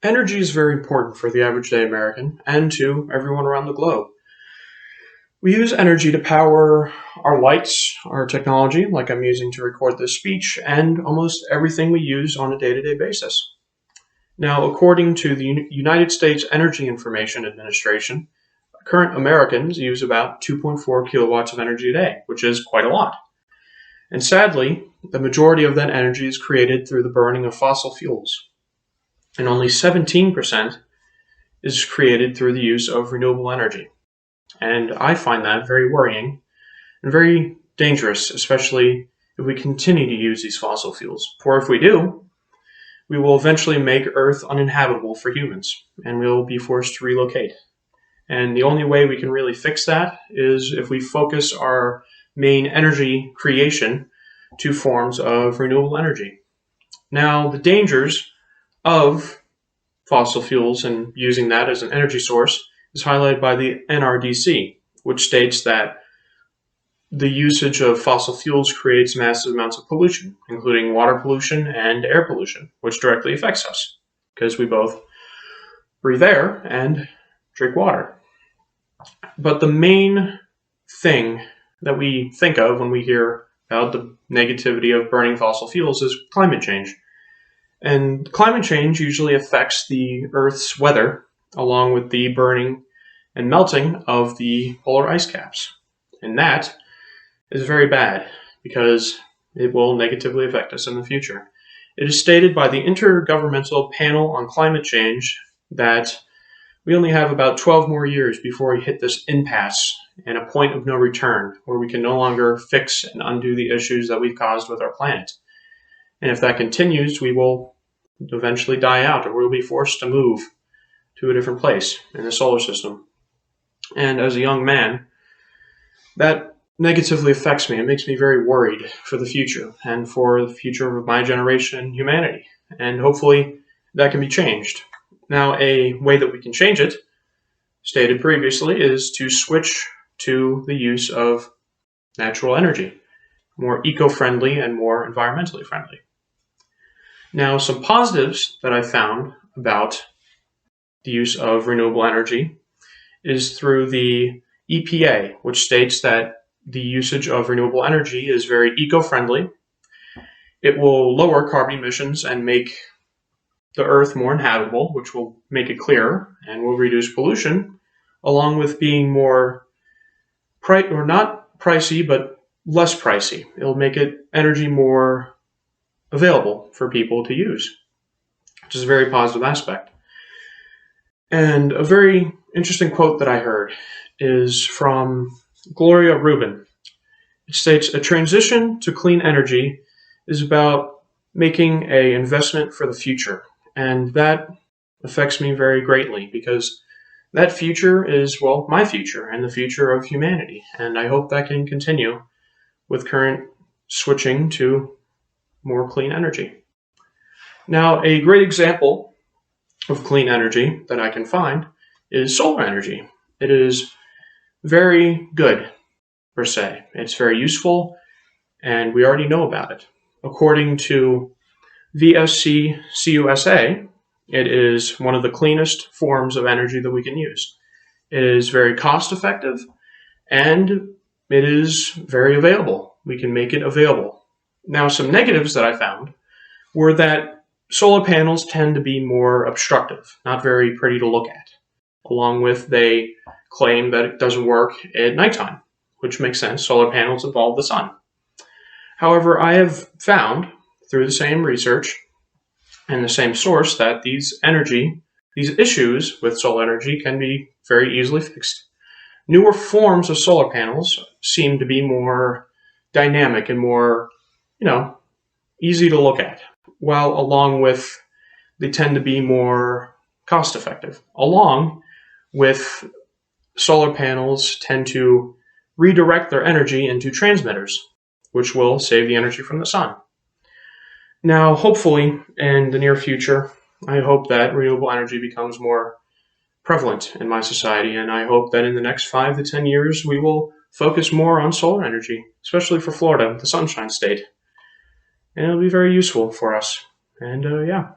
Energy is very important for the average day American and to everyone around the globe. We use energy to power our lights, our technology, like I'm using to record this speech, and almost everything we use on a day-to-day basis. Now, according to the United States Energy Information Administration, current Americans use about 2.4 kilowatts of energy a day, which is quite a lot. And sadly, the majority of that energy is created through the burning of fossil fuels, and only 17% is created through the use of renewable energy. And I find that very worrying and very dangerous, especially if we continue to use these fossil fuels. For if we do, we will eventually make Earth uninhabitable for humans, and we will be forced to relocate. And the only way we can really fix that is if we focus our main energy creation to forms of renewable energy. Now, the dangers of fossil fuels and using that as an energy source is highlighted by the NRDC, which states that the usage of fossil fuels creates massive amounts of pollution, including water pollution and air pollution, which directly affects us because we both breathe air and drink water. But the main thing that we think of when we hear about the negativity of burning fossil fuels is climate change. And climate change usually affects the Earth's weather, along with the burning and melting of the polar ice caps. And that is very bad because it will negatively affect us in the future. It is stated by the Intergovernmental Panel on Climate Change that we only have about 12 more years before we hit this impasse and a point of no return where we can no longer fix and undo the issues that we've caused with our planet. And if that continues, we will eventually die out, or we'll be forced to move to a different place in the solar system. And as a young man, that negatively affects me. It makes me very worried for the future and for the future of my generation and humanity. And hopefully that can be changed. Now, a way that we can change it, stated previously, is to switch to the use of natural energy, more eco-friendly and more environmentally friendly. Now, some positives that I found about the use of renewable energy is through the EPA, which states that the usage of renewable energy is very eco-friendly. It will lower carbon emissions and make the Earth more inhabitable, which will make it clearer and will reduce pollution, along with being more not pricey, but less pricey. It'll make energy more available for people to use, which is a very positive aspect. And a very interesting quote that I heard is from Gloria Rubin. It states, "A transition to clean energy is about making an investment for the future." And that affects me very greatly because that future is, well, my future and the future of humanity. And I hope that can continue with current switching to more clean energy. Now, a great example of clean energy that I can find is solar energy. It is very good, per se. It's very useful, and we already know about it. According to VSC CUSA, it is one of the cleanest forms of energy that we can use. It is very cost effective, and it is very available. We can make it available. Now, some negatives that I found were that solar panels tend to be more obstructive, not very pretty to look at. Along with, they claim that it doesn't work at nighttime, which makes sense. Solar panels involve the sun. However, I have found through the same research and the same source that these issues with solar energy can be very easily fixed. Newer forms of solar panels seem to be more dynamic and more, easy to look at, while along with they tend to be more cost effective. Along with solar panels tend to redirect their energy into transmitters, which will save the energy from the sun. Now, hopefully, in the near future, I hope that renewable energy becomes more prevalent in my society, and I hope that in the next 5 to 10 years, we will focus more on solar energy, especially for Florida, the Sunshine State. And it'll be very useful for us. And yeah.